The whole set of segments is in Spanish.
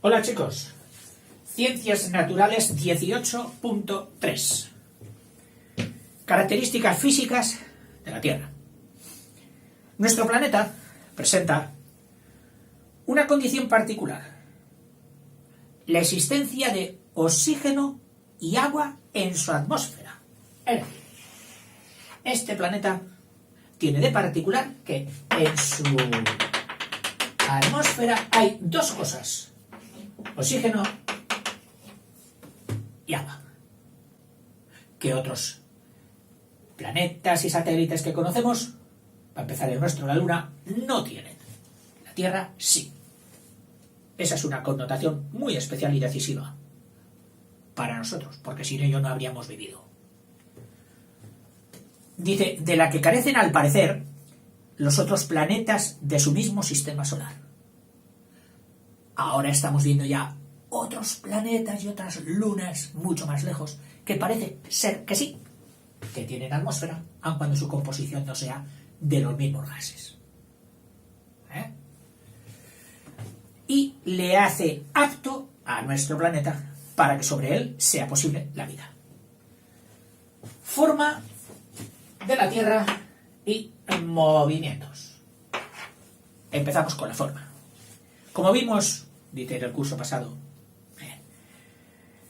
Hola chicos, Ciencias Naturales 18.3. Características físicas de la Tierra. Nuestro planeta presenta una condición particular: la existencia de oxígeno y agua en su atmósfera. Es decir, este planeta tiene de particular que en su atmósfera hay dos cosas: oxígeno y agua, que otros planetas y satélites que conocemos, para empezar el nuestro, la Luna, no tienen. La Tierra sí. Esa es una connotación muy especial y decisiva para nosotros, porque sin ello no habríamos vivido. Dice, de la que carecen al parecer los otros planetas de su mismo sistema solar. Ahora estamos viendo ya otros planetas y otras lunas mucho más lejos, que parece ser que sí, que tienen atmósfera, aun cuando su composición no sea de los mismos gases. Y le hace apto a nuestro planeta para que sobre él sea posible la vida. Forma de la Tierra y movimientos. Empezamos con la forma. Como vimos, dice en el curso pasado,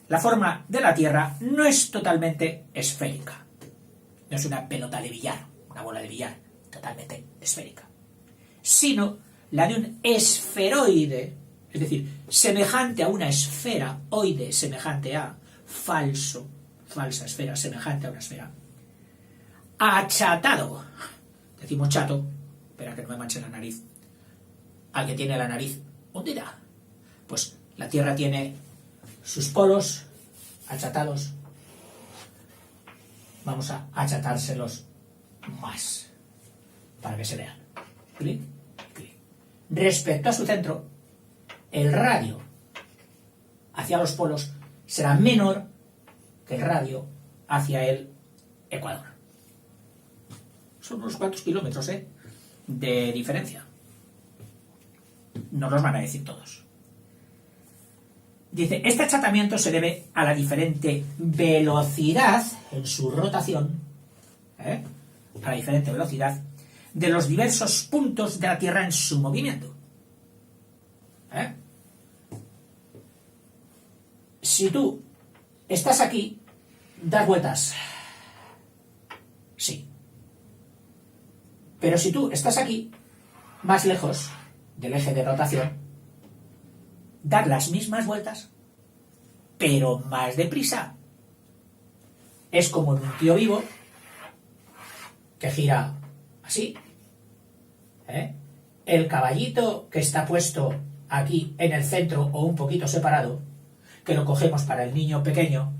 la forma de la Tierra no es totalmente esférica. No es una pelota de billar, una bola de billar totalmente esférica, sino la de un esferoide, es decir, semejante a una esfera, oide semejante a falsa esfera, semejante a una esfera, achatado. Decimos chato, espera que no me manche la nariz, al que tiene la nariz hundida. Pues la Tierra tiene sus polos achatados. Vamos a achatárselos más para que se vean. ¿Clic? ¿Clic? Respecto a su centro, el radio hacia los polos será menor que el radio hacia el ecuador. Son unos cuantos kilómetros de diferencia. No los van a decir todos. Dice, este achatamiento se debe a la diferente velocidad en su rotación, a la diferente velocidad de los diversos puntos de la Tierra en su movimiento. Si tú estás aquí, das vueltas. Sí. Pero si tú estás aquí, más lejos del eje de rotación, dar las mismas vueltas, pero más deprisa. Es como en un tío vivo que gira así. El caballito que está puesto aquí en el centro o un poquito separado, que lo cogemos para el niño pequeño,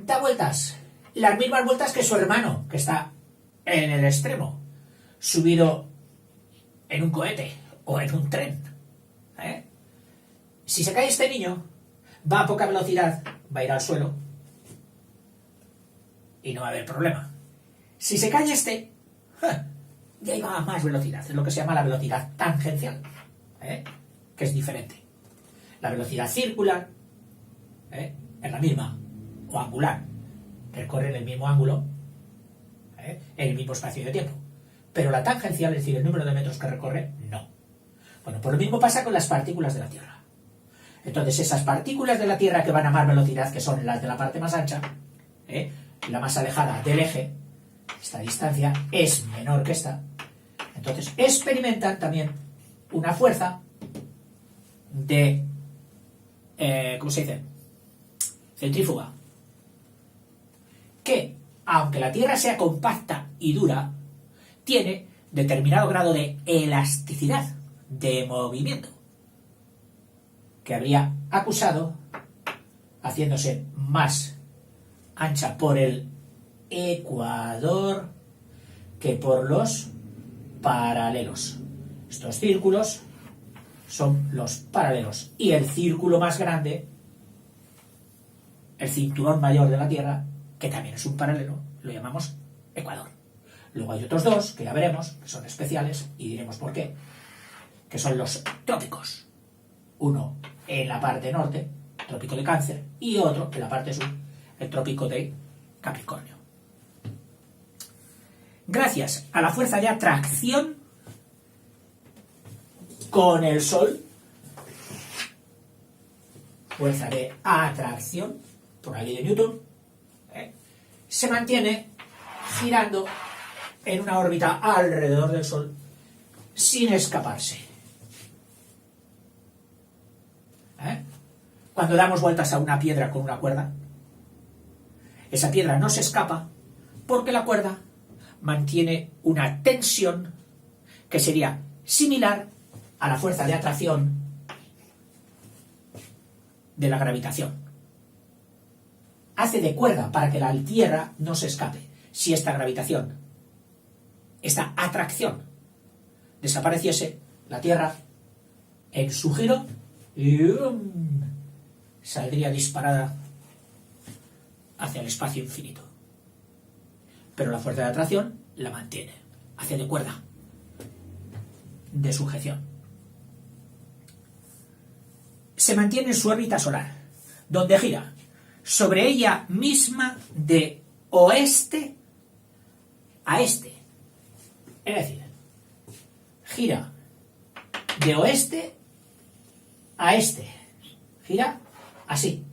da vueltas, las mismas vueltas que su hermano, que está en el extremo, subido en un cohete o en un tren. Si se cae este niño, va a poca velocidad, va a ir al suelo y no va a haber problema. Si se cae este, ya iba a más velocidad, es lo que se llama la velocidad tangencial, que es diferente. La velocidad circular es la misma, o angular, recorre en el mismo ángulo, en el mismo espacio de tiempo. Pero la tangencial, es decir, el número de metros que recorre, no. Bueno, pues lo mismo pasa con las partículas de la Tierra. Entonces, esas partículas de la Tierra que van a más velocidad, que son las de la parte más ancha, la más alejada del eje, esta distancia es menor que esta. Entonces, experimentan también una fuerza de, ¿cómo se dice? Centrífuga. Que, aunque la Tierra sea compacta y dura, tiene determinado grado de elasticidad, de movimiento, que habría acusado, haciéndose más ancha por el ecuador que por los paralelos. Estos círculos son los paralelos, y el círculo más grande, el cinturón mayor de la Tierra, que también es un paralelo, lo llamamos ecuador. Luego hay otros dos, que ya veremos, que son especiales, y diremos por qué, que son los trópicos, Uno en la parte norte, trópico de Cáncer, y otro en la parte sur, el trópico de Capricornio. Gracias a la fuerza de atracción con el Sol, fuerza de atracción por la ley de Newton, se mantiene girando en una órbita alrededor del Sol sin escaparse. Cuando damos vueltas a una piedra con una cuerda, esa piedra no se escapa porque la cuerda mantiene una tensión que sería similar a la fuerza de atracción de la gravitación. Hace de cuerda para que la Tierra no se escape. Si esta gravitación, esta atracción, desapareciese, la Tierra, en su giro, saldría disparada hacia el espacio infinito. Pero la fuerza de atracción la mantiene, hace de cuerda, de sujeción. Se mantiene en su órbita solar, donde gira sobre ella misma de oeste a este. Es decir, gira de oeste a este. Gira así.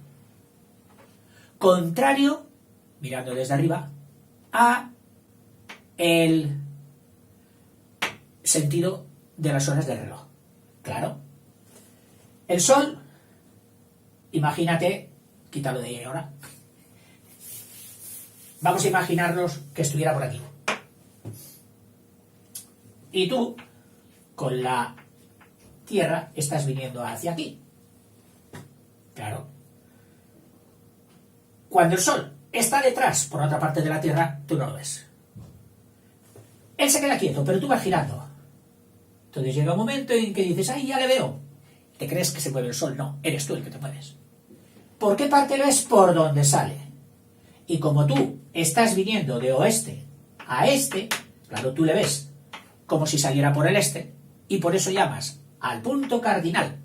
Contrario, mirando desde arriba, a el sentido de las horas del reloj. Claro. El Sol, imagínate, quítalo de ahí ahora. Vamos a imaginarnos que estuviera por aquí. Y tú, con la Tierra, estás viniendo hacia aquí. Claro. Cuando el Sol está detrás, por otra parte de la Tierra, tú no lo ves. Él se queda quieto, pero tú vas girando. Entonces llega un momento en que dices, ¡ay, ya le veo! ¿Te crees que se mueve el Sol? No, eres tú el que te mueves. ¿Por qué parte lo ves? Por donde sale. Y como tú estás viniendo de oeste a este, claro, tú le ves como si saliera por el este, y por eso llamas al punto cardinal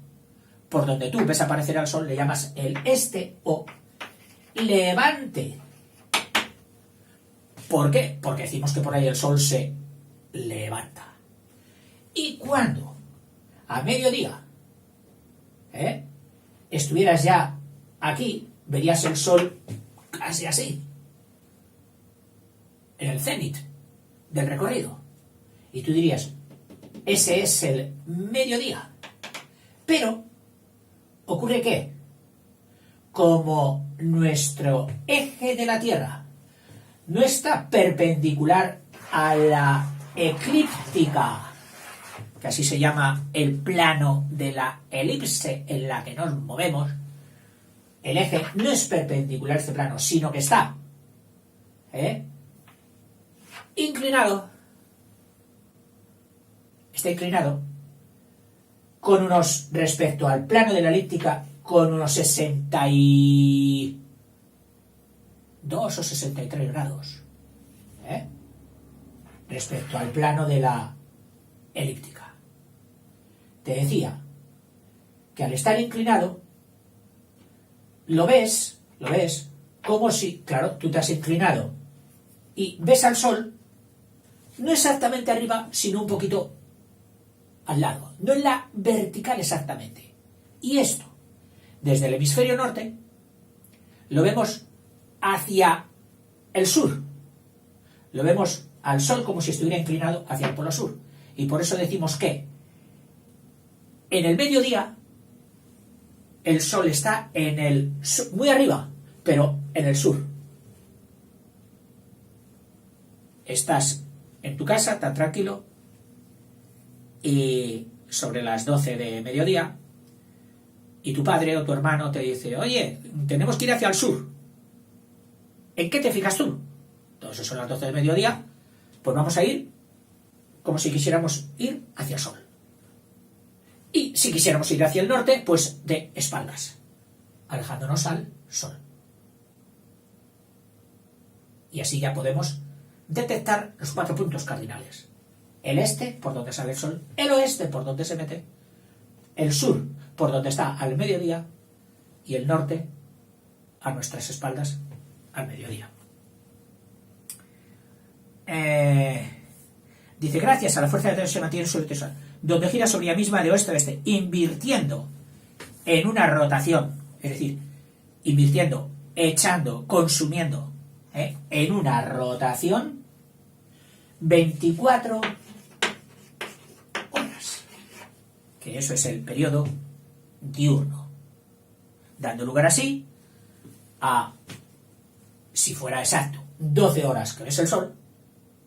por donde tú ves aparecer al Sol, le llamas el este o levante. ¿Por qué? Porque decimos que por ahí el Sol se levanta. Y cuando a mediodía estuvieras ya aquí, verías el Sol casi así, en el cenit del recorrido. Y tú dirías, ese es el mediodía. Pero ocurre que, como nuestro eje de la Tierra no está perpendicular a la eclíptica, que así se llama el plano de la elipse en la que nos movemos, el eje no es perpendicular a este plano, sino que está inclinado. Está inclinado con unos, respecto al plano de la elíptica, con unos 62 o 63 grados. Respecto al plano de la elíptica. Te decía que al estar inclinado, lo ves como si, claro, tú te has inclinado y ves al Sol, no exactamente arriba, sino un poquito al lado, no en la vertical exactamente. Y esto, desde el hemisferio norte, lo vemos hacia el sur. Lo vemos al Sol como si estuviera inclinado hacia el polo sur. Y por eso decimos que en el mediodía el Sol está en el sur, muy arriba, pero en el sur. Estás en tu casa, tan tranquilo, y sobre las 12 de mediodía, y tu padre o tu hermano te dice, oye, tenemos que ir hacia el sur. ¿En qué te fijas tú? Entonces son las 12 de mediodía, pues vamos a ir como si quisiéramos ir hacia el Sol. Y si quisiéramos ir hacia el norte, pues de espaldas, alejándonos al Sol. Y así ya podemos detectar los 4 puntos cardinales. El este, por donde sale el Sol, el oeste, por donde se mete, el sur, por donde está al mediodía y el norte a nuestras espaldas al mediodía. Dice, gracias a la fuerza de Dios se mantiene sobre el sol, donde gira sobre ella misma de oeste a oeste, invirtiendo en una rotación, es decir, invirtiendo, echando, consumiendo, en una rotación 24 horas, que eso es el periodo diurno, dando lugar así a, si fuera exacto, 12 horas que ves el sol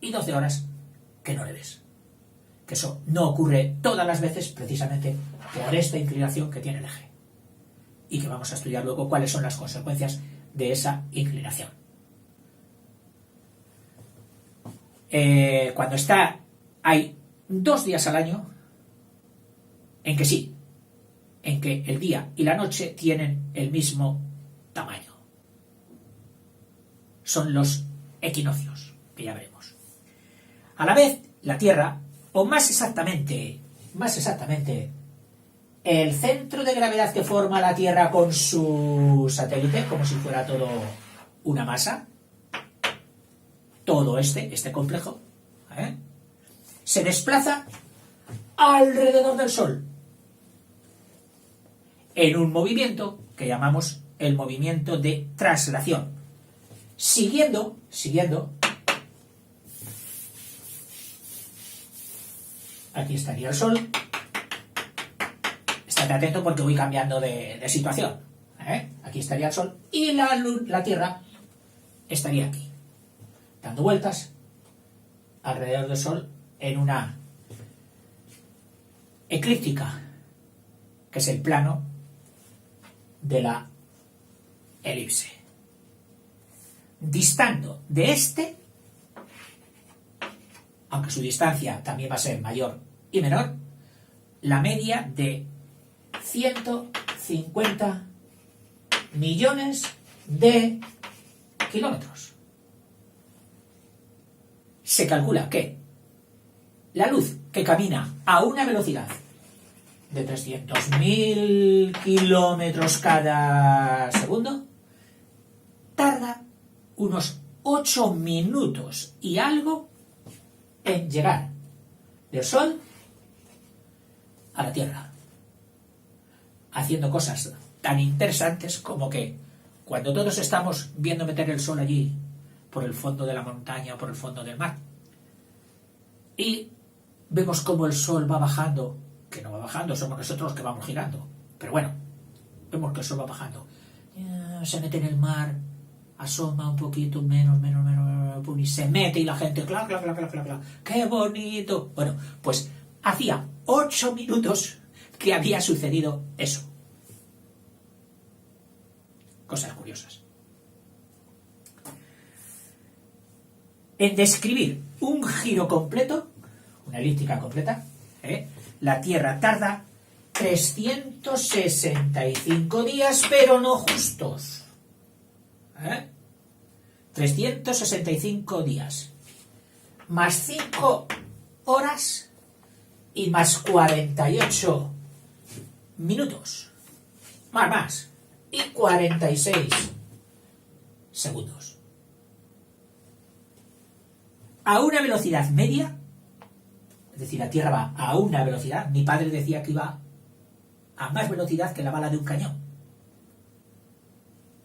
y 12 horas que no le ves. Que eso no ocurre todas las veces precisamente por esta inclinación que tiene el eje. Y que vamos a estudiar luego cuáles son las consecuencias de esa inclinación. Cuando hay 2 días al año en que sí, en que el día y la noche tienen el mismo tamaño. Son los equinoccios, que ya veremos. A la vez, la Tierra, o más exactamente, el centro de gravedad que forma la Tierra con su satélite, como si fuera todo una masa, todo este complejo, se desplaza alrededor del Sol en un movimiento que llamamos el movimiento de traslación, siguiendo aquí estaría el Sol. Estate atento porque voy cambiando de situación. Aquí estaría el Sol y la Tierra estaría aquí, dando vueltas alrededor del Sol en una eclíptica, que es el plano de la elipse, distando de este, aunque su distancia también va a ser mayor y menor, la media de 150 millones de kilómetros. Se calcula que la luz que camina a una velocidad de 300.000 kilómetros cada segundo tarda unos 8 minutos y algo en llegar del Sol a la Tierra, haciendo cosas tan interesantes como que cuando todos estamos viendo meter el Sol allí por el fondo de la montaña o por el fondo del mar y vemos cómo el Sol va bajando, que no va bajando, somos nosotros los que vamos girando, pero bueno, vemos que el Sol va bajando, se mete en el mar, asoma un poquito menos, y se mete y la gente, clac, ¡qué bonito! Bueno, pues hacía 8 minutos que había sucedido eso. Cosas curiosas. En describir un giro completo, una elíptica completa, la Tierra tarda 365 días, pero no justos. 365 días, más 5 horas y más 48 minutos, más, y 46 segundos. A una velocidad media, es decir, la Tierra va a una velocidad, mi padre decía que iba a más velocidad que la bala de un cañón.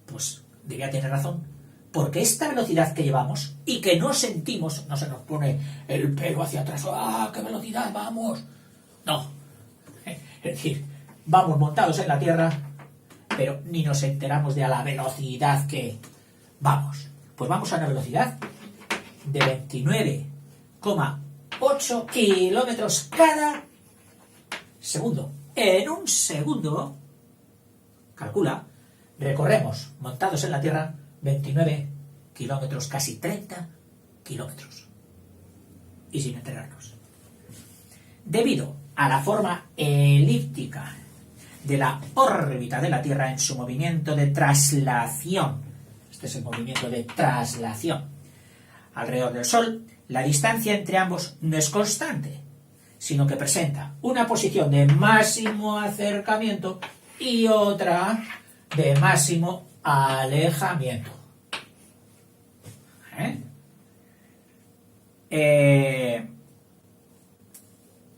Pues debía tener razón, porque esta velocidad que llevamos y que no sentimos, no se nos pone el pelo hacia atrás, ¡ah, qué velocidad, vamos! No, es decir, vamos montados en la Tierra, pero ni nos enteramos de a la velocidad que vamos. Pues vamos a una velocidad de 29,8 kilómetros cada segundo. En un segundo, calcula, recorremos, montados en la Tierra, 29 kilómetros, casi 30 kilómetros. Y sin enterarnos. Debido a la forma elíptica de la órbita de la Tierra en su movimiento de traslación, este es el movimiento de traslación alrededor del Sol, la distancia entre ambos no es constante, sino que presenta una posición de máximo acercamiento y otra de máximo alejamiento.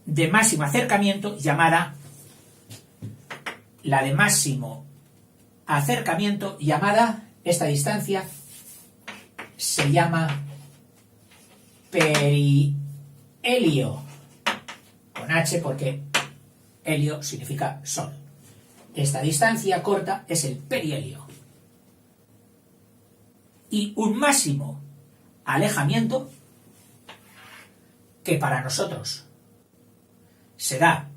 De máximo acercamiento, llamada la de máximo acercamiento, llamada esta distancia, se llama perihelio, con H porque helio significa sol. Esta distancia corta es el perihelio. Y un máximo alejamiento, que para nosotros se da,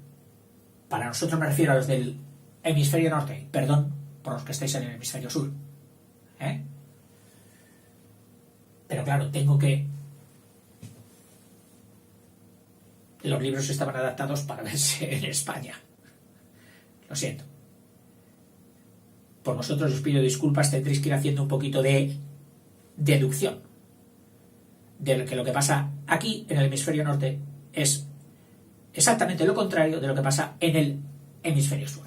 para nosotros me refiero a los del hemisferio norte, perdón por los que estáis en el hemisferio sur, pero claro, los libros estaban adaptados para verse en España, lo siento. Por vosotros os pido disculpas, tendréis que ir haciendo un poquito de deducción de que lo que pasa aquí en el hemisferio norte es exactamente lo contrario de lo que pasa en el hemisferio sur.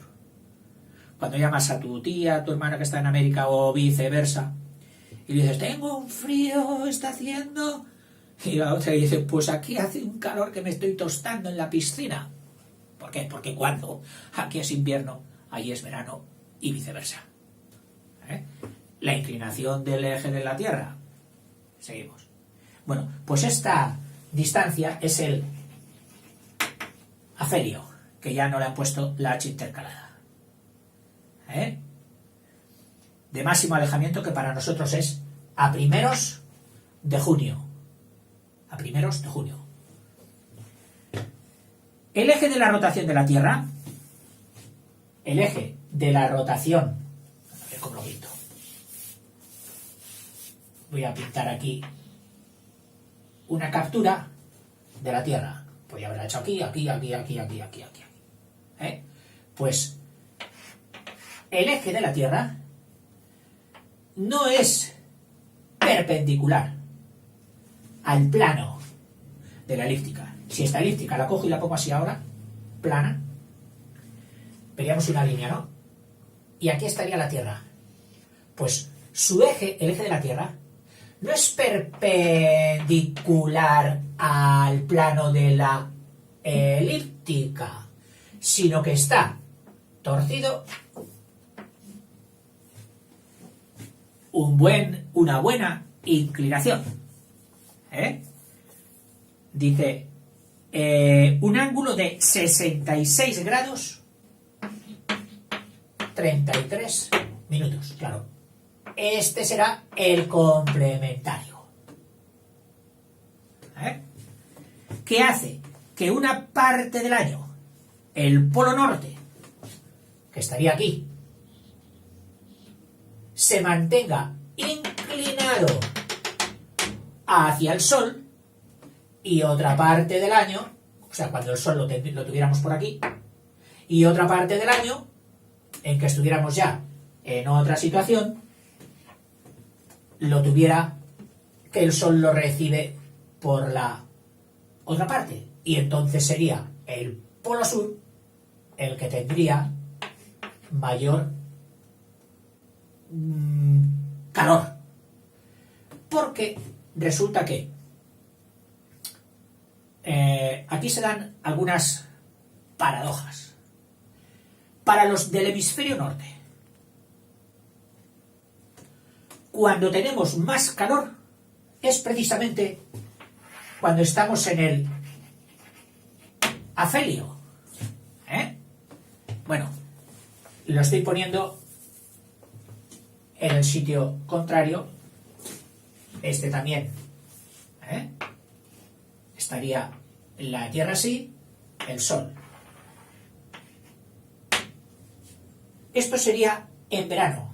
Cuando llamas a tu tía, a tu hermana que está en América o viceversa, y le dices, tengo un frío, está haciendo, y la otra dice, pues aquí hace un calor que me estoy tostando en la piscina. ¿Por qué? Porque cuando aquí es invierno, allí es verano y viceversa. La inclinación del eje de la Tierra. Seguimos. Bueno, pues esta distancia es el afelio, que ya no le han puesto la H intercalada. De máximo alejamiento, que para nosotros es a primeros de junio. A primeros de junio. El eje de la rotación de la Tierra, el eje de la rotación, a ver cómo lo pinto. Voy a pintar aquí una captura de la Tierra. Podría haberla hecho aquí. Pues el eje de la Tierra no es perpendicular al plano de la elíptica. Si esta elíptica la cojo y la pongo así ahora, plana, veríamos una línea, ¿no? Y aquí estaría la Tierra. Pues su eje, el eje de la Tierra, no es perpendicular al plano de la elíptica, sino que está torcido una buena inclinación. Dice un ángulo de 66 grados 33 minutos. Claro, este será el complementario. ¿Qué hace? Que una parte del año, el polo norte, que estaría aquí, se mantenga inclinado hacia el sol, y otra parte del año, o sea, cuando el sol lo tuviéramos por aquí, y otra parte del año en que estuviéramos ya en otra situación, lo tuviera que el sol lo recibe por la otra parte, y entonces sería el polo sur el que tendría mayor calor, porque resulta que aquí se dan algunas paradojas. Para los del hemisferio norte, cuando tenemos más calor es precisamente cuando estamos en el afelio. Bueno, lo estoy poniendo en el sitio contrario. Este también estaría la Tierra así, el Sol. Esto sería en verano.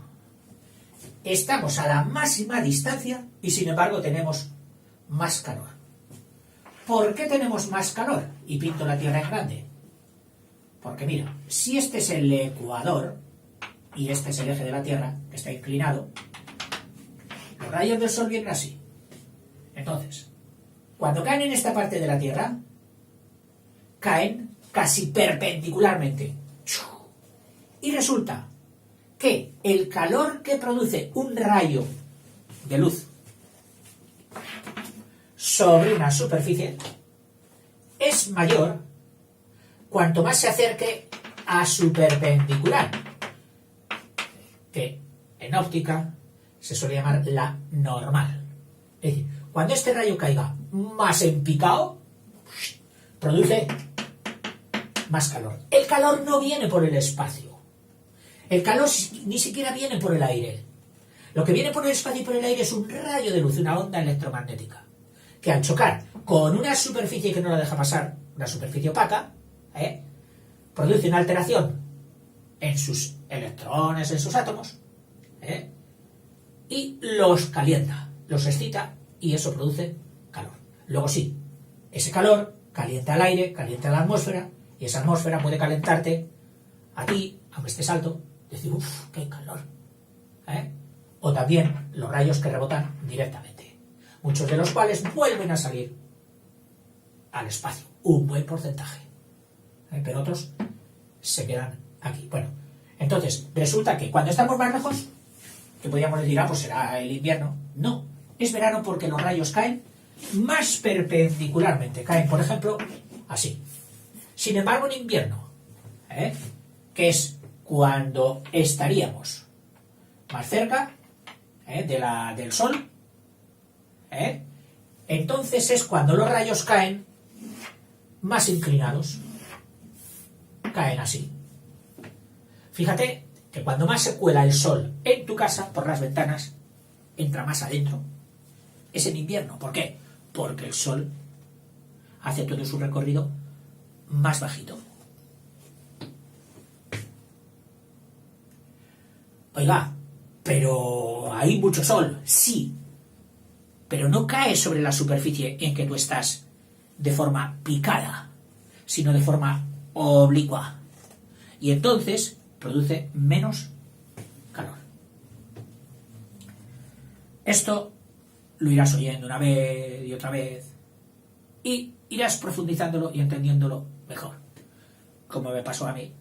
Estamos a la máxima distancia y sin embargo tenemos más calor. ¿Por qué tenemos más calor? Y pinto la Tierra en grande. Porque mira, si este es el ecuador y este es el eje de la Tierra, que está inclinado, los rayos del Sol vienen así. Entonces, cuando caen en esta parte de la Tierra, caen casi perpendicularmente. Y resulta que el calor que produce un rayo de luz sobre una superficie es mayor cuanto más se acerque a su perpendicular, que en óptica se suele llamar la normal. Es decir, cuando este rayo caiga más en picado, produce más calor. El calor no viene por el espacio. El calor ni siquiera viene por el aire. Lo que viene por el espacio y por el aire es un rayo de luz, una onda electromagnética, que al chocar con una superficie que no la deja pasar, una superficie opaca, produce una alteración en sus electrones, en sus átomos, y los calienta, los excita, y eso produce calor. Luego sí, ese calor calienta el aire, calienta la atmósfera, y esa atmósfera puede calentarte a ti, aunque estés alto, decir, uff, qué calor. O también los rayos que rebotan directamente, muchos de los cuales vuelven a salir al espacio, un buen porcentaje, pero otros se quedan aquí. Bueno, entonces resulta que cuando estamos más lejos, que podríamos decir, pues será el invierno. No, es verano porque los rayos caen más perpendicularmente, caen, por ejemplo, así. Sin embargo, en invierno, que es cuando estaríamos más cerca del Sol, entonces es cuando los rayos caen más inclinados, caen así. Fíjate que cuando más se cuela el Sol en tu casa por las ventanas, entra más adentro, es en invierno. ¿Por qué? Porque el Sol hace todo su recorrido más bajito. Oiga, pero hay mucho sol, sí, pero no cae sobre la superficie en que tú estás de forma picada, sino de forma oblicua, y entonces produce menos calor. Esto lo irás oyendo una vez y otra vez y irás profundizándolo y entendiéndolo mejor, como me pasó a mí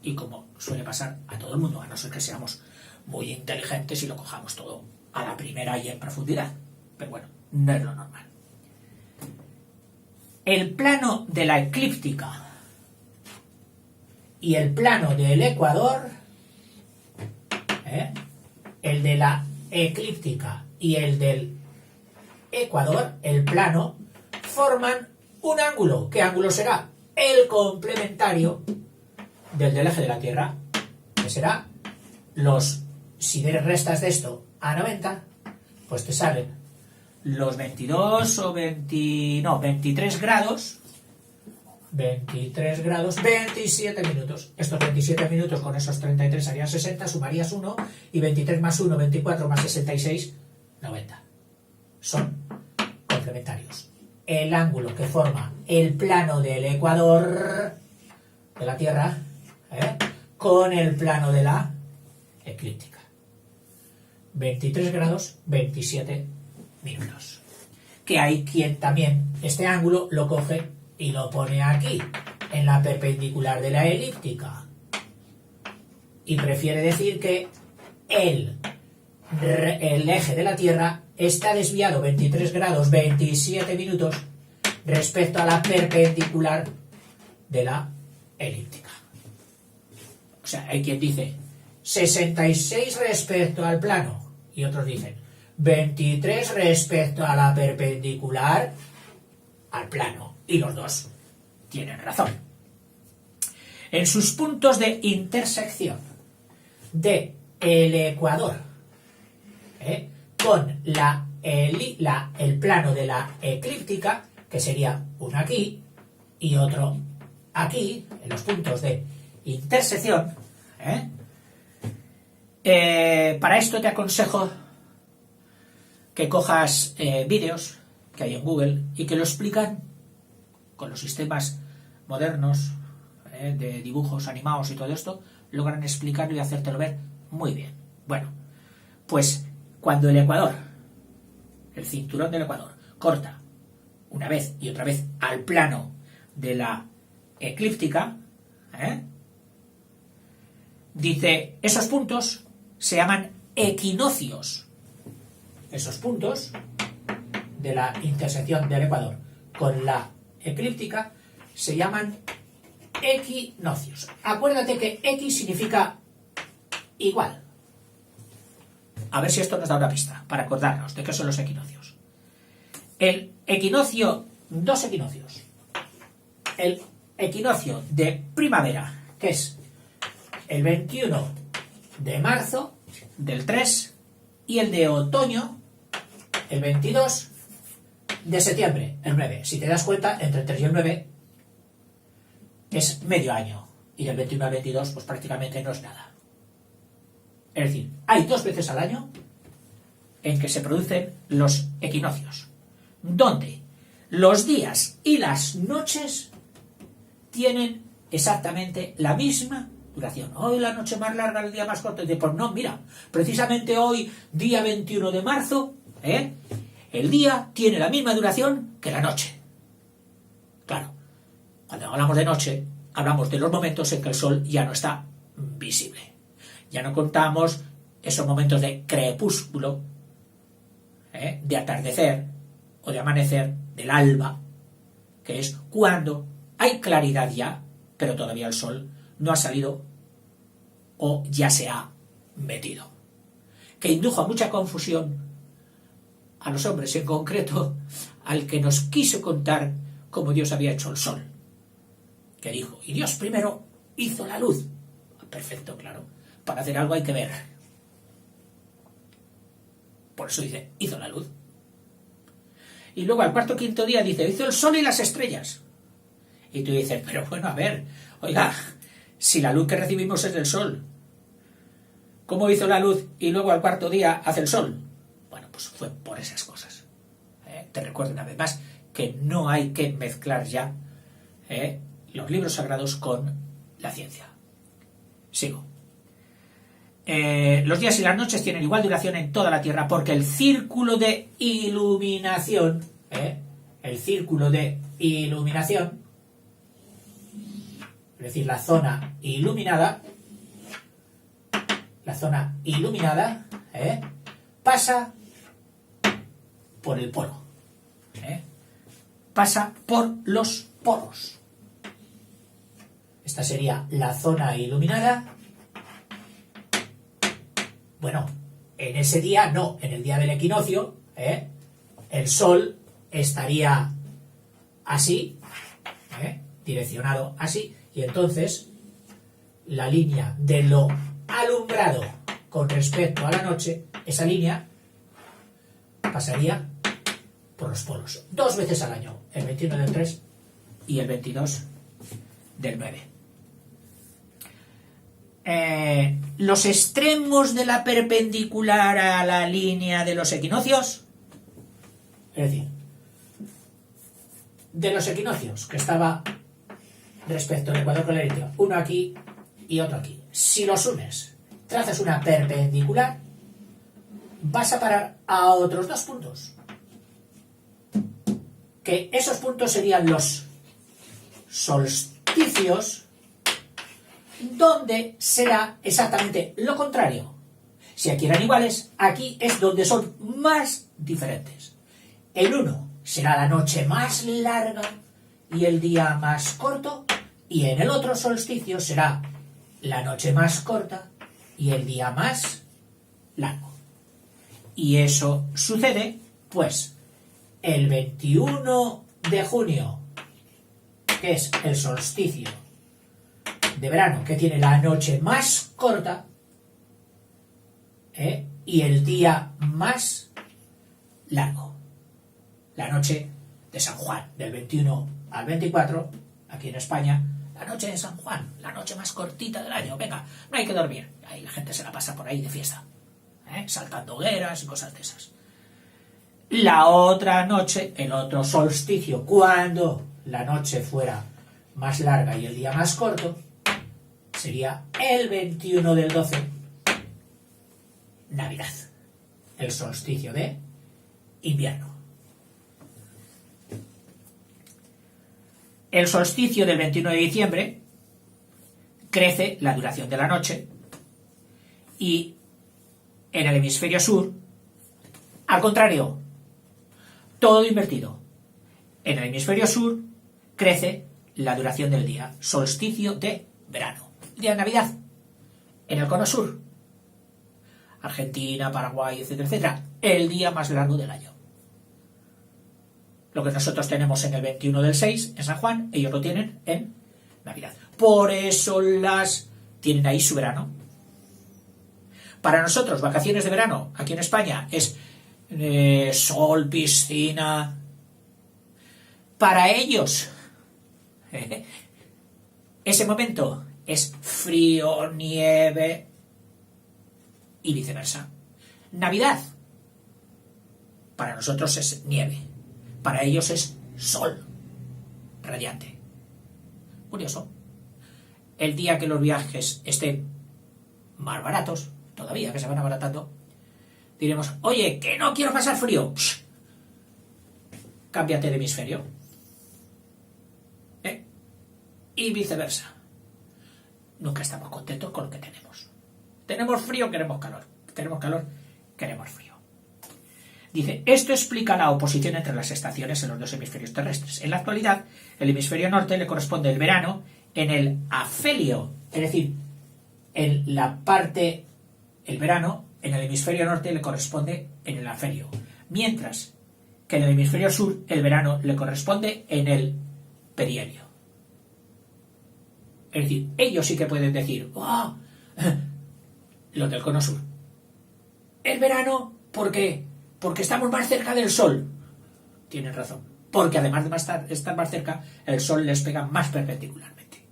y como suele pasar a todo el mundo, a no ser que seamos muy inteligentes y lo cojamos todo a la primera y en profundidad. Pero bueno, no es lo normal. El plano de la eclíptica y el plano del ecuador, el de la eclíptica y el del ecuador, el plano, forman un ángulo. ¿Qué ángulo será? El complementario del eje de la Tierra, que será si restas de esto a 90, pues te salen los 22 o 23 grados, 27 minutos. Estos 27 minutos con esos 33 harían 60, sumarías 1, y 23 más 1, 24 más 66, 90. Son complementarios. El ángulo que forma el plano del ecuador de la Tierra con el plano de la eclíptica. 23 grados, 27 minutos. Que hay quien también este ángulo lo coge y lo pone aquí, en la perpendicular de la elíptica. Y prefiere decir que el eje de la Tierra está desviado 23 grados, 27 minutos respecto a la perpendicular de la elíptica. O sea, hay quien dice 66 respecto al plano y otros dicen 23 respecto a la perpendicular al plano, y los dos tienen razón. En sus puntos de intersección de el ecuador con el plano de la eclíptica, que sería uno aquí y otro aquí, en los puntos de intersección, para esto te aconsejo que cojas vídeos que hay en Google y que lo explican con los sistemas modernos de dibujos animados y todo esto, logran explicarlo y hacértelo ver muy bien. Bueno, pues cuando el ecuador, el cinturón del ecuador, corta una vez y otra vez al plano de la eclíptica, dice, esos puntos se llaman equinoccios. Esos puntos de la intersección del ecuador con la eclíptica se llaman equinoccios. Acuérdate que X significa igual. A ver si esto nos da una pista para acordarnos de qué son los equinoccios. El equinoccio, dos equinoccios. El equinoccio de primavera, que es el 21 de marzo del 3, y el de otoño, el 22 de septiembre, el 9. Si te das cuenta, entre el 3 y el 9 es medio año, y del 21 al 22 pues prácticamente no es nada. Es decir, hay 2 veces al año en que se producen los equinoccios, donde los días y las noches tienen exactamente la misma duración. Hoy la noche más larga, el día más corto. Y pues no, mira, precisamente hoy, día 21 de marzo, el día tiene la misma duración que la noche. Claro, cuando hablamos de noche, hablamos de los momentos en que el sol ya no está visible. Ya no contamos esos momentos de crepúsculo, de atardecer o de amanecer, del alba, que es cuando hay claridad ya, pero todavía el sol no ha salido o ya se ha metido. Que indujo a mucha confusión a los hombres, en concreto al que nos quiso contar cómo Dios había hecho el sol. Que dijo, y Dios primero hizo la luz. Perfecto, claro. Para hacer algo hay que ver. Por eso dice, hizo la luz. Y luego al cuarto o quinto día dice, hizo el sol y las estrellas. Y tú dices, pero bueno, a ver, oiga, si la luz que recibimos es del sol, ¿cómo hizo la luz y luego al cuarto día hace el sol? Bueno, pues fue por esas cosas. Te recuerdo una vez más que no hay que mezclar ya los libros sagrados con la ciencia. Sigo. Los días y las noches tienen igual duración en toda la Tierra porque el círculo de iluminación, es decir, la zona iluminada, pasa por el polo, pasa por los polos. Esta sería la zona iluminada. Bueno, en ese día no, en el día del equinoccio, el sol estaría así, direccionado así, y entonces la línea de lo alumbrado con respecto a la noche, esa línea pasaría por los polos. 2 veces al año, el 21 del 3 y el 22 del 9. Los extremos de la perpendicular a la línea de los equinoccios, es decir, de los equinoccios que estaba respecto al ecuador con la línea, uno aquí y otro aquí, si los unes, trazas una perpendicular, vas a parar a otros 2 puntos, que esos puntos serían los solsticios, donde será exactamente lo contrario. Si aquí eran iguales, aquí es donde son más diferentes. El uno será la noche más larga y el día más corto, y en el otro solsticio será la noche más corta y el día más largo. Y eso sucede, pues, el 21 de junio, que es el solsticio de verano, que tiene la noche más corta, y el día más largo. La noche de San Juan, del 21 al 24, aquí en España, la noche de San Juan, la noche más cortita del año. Venga, no hay que dormir. Ahí la gente se la pasa por ahí de fiesta, saltando hogueras y cosas de esas. La otra noche, el otro solsticio, cuando la noche fuera más larga y el día más corto, sería el 21 del 12, Navidad, el solsticio de invierno. el solsticio del 21 de diciembre crece la duración de la noche y en el hemisferio sur, al contrario, todo invertido. En el hemisferio sur crece la duración del día, solsticio de verano, día de Navidad. En el cono sur, Argentina, Paraguay, etcétera, etcétera, el día más largo del año. Lo que nosotros tenemos en el 21 del 6, en San Juan, ellos lo tienen en Navidad. Por eso las tienen ahí su verano. Para nosotros, vacaciones de verano, aquí en España, es sol, piscina. Para ellos, ese momento es frío, nieve y viceversa. Navidad, para nosotros es nieve. Para ellos es sol radiante. Curioso. El día que los viajes estén más baratos, todavía que se van abaratando, diremos, oye, que no quiero pasar frío. Psh, cámbiate de hemisferio. Y viceversa. Nunca estamos contentos con lo que tenemos. Tenemos frío, queremos calor. Tenemos calor, queremos frío. Dice, esto explica la oposición entre las estaciones en los dos hemisferios terrestres. En la actualidad, el hemisferio norte le corresponde el verano en el afelio, es decir, en la parte, el verano en el hemisferio norte le corresponde en el afelio, mientras que en el hemisferio sur el verano le corresponde en el perihelio. Es decir, ellos sí que pueden decir, ¡oh! Los del cono sur. El verano, ¿por qué? Porque estamos más cerca del sol. Tienen razón. Porque además de estar más cerca, el sol les pega más perpendicularmente.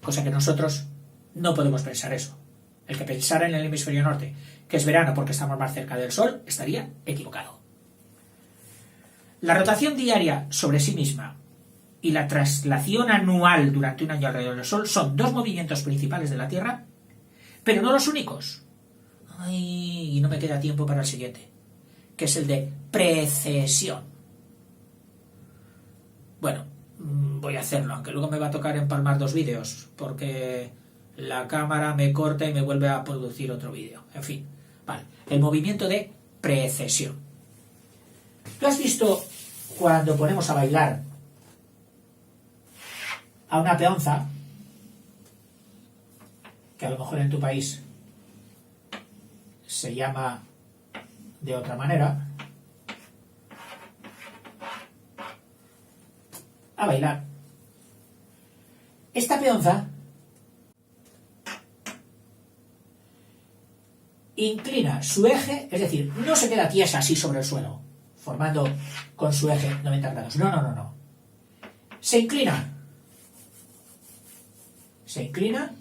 Cosa que nosotros no podemos pensar eso. El que pensara en el hemisferio norte que es verano porque estamos más cerca del sol estaría equivocado. La rotación diaria sobre sí misma y la traslación anual durante un año alrededor del sol son dos movimientos principales de la Tierra, pero no los únicos. Ay, y no me queda tiempo para el siguiente, que es el de precesión. Bueno, voy a hacerlo, aunque luego me va a tocar empalmar dos vídeos, porque la cámara me corta y me vuelve a producir otro vídeo. En fin, vale. El movimiento de precesión. ¿Tú has visto cuando ponemos a bailar a una peonza, que a lo mejor en tu país se llama de otra manera, a bailar? Esta peonza inclina su eje, es decir, no se queda tiesa así sobre el suelo, formando con su eje 90 grados. No. Se inclina. Se inclina.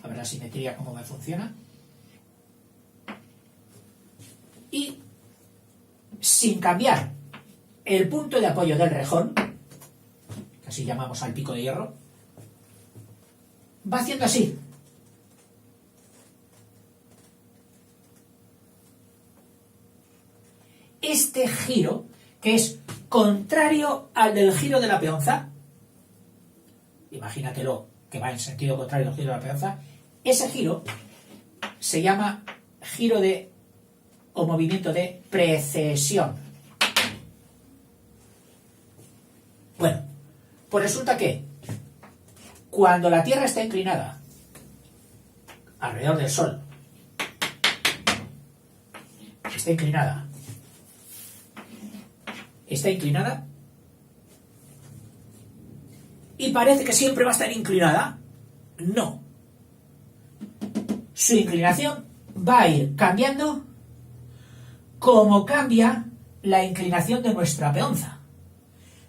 A ver la simetría cómo me funciona. Y sin cambiar el punto de apoyo del rejón, que así llamamos al pico de hierro, va haciendo así. Este giro, que es contrario al del giro de la peonza, imagínatelo que va en sentido contrario al giro de la peonza, ese giro se llama giro de o movimiento de precesión. Bueno, pues resulta que cuando la Tierra está inclinada alrededor del Sol, está inclinada y parece que siempre va a estar inclinada. No. Su inclinación va a ir cambiando como cambia la inclinación de nuestra peonza.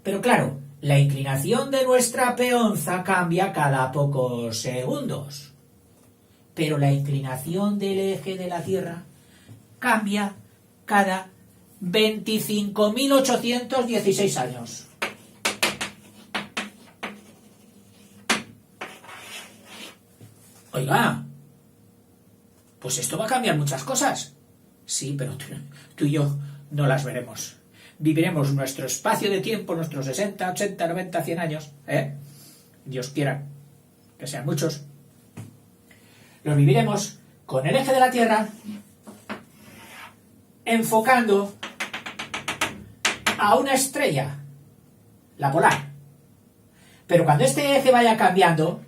Pero claro, la inclinación de nuestra peonza cambia cada pocos segundos. Pero la inclinación del eje de la Tierra cambia cada 25.816 años. Oiga, pues esto va a cambiar muchas cosas. Sí, pero tú y yo no las veremos. viviremos nuestro espacio de tiempo, nuestros 60, 80, 90, 100 años, Dios quiera que sean muchos, los viviremos con el eje de la Tierra enfocando a una estrella, la polar. Pero cuando este eje vaya cambiando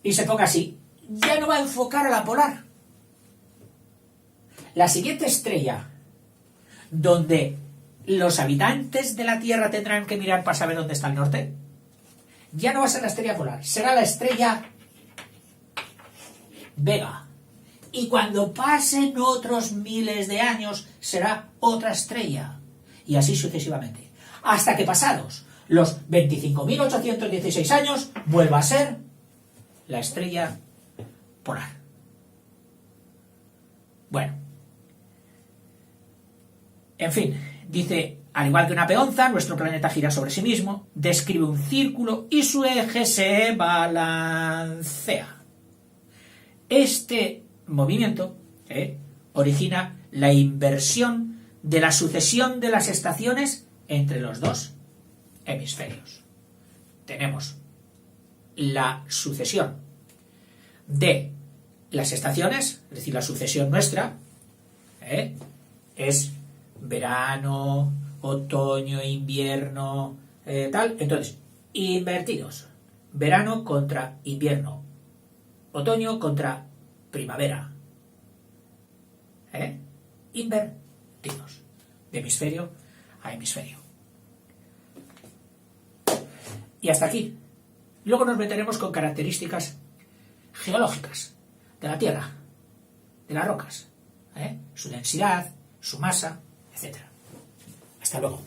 y se ponga así, ya no va a enfocar a la polar. La siguiente estrella, donde los habitantes de la Tierra tendrán que mirar para saber dónde está el norte, ya no va a ser la estrella polar, será la estrella Vega. Y cuando pasen otros miles de años, será otra estrella. Y así sucesivamente. Hasta que pasados los 25.816 años, vuelva a ser la estrella polar. Bueno. En fin, dice, al igual que una peonza, nuestro planeta gira sobre sí mismo, describe un círculo y su eje se balancea. Este movimiento origina la inversión de la sucesión de las estaciones entre los dos hemisferios. Tenemos la sucesión de las estaciones, es decir, la sucesión nuestra, es verano, otoño, invierno, tal. Entonces, invertidos. Verano contra invierno. Otoño contra primavera. Invertidos. De hemisferio a hemisferio. Y hasta aquí. Luego nos meteremos con características geológicas de la Tierra, de las rocas, su densidad, su masa, etc. Hasta luego.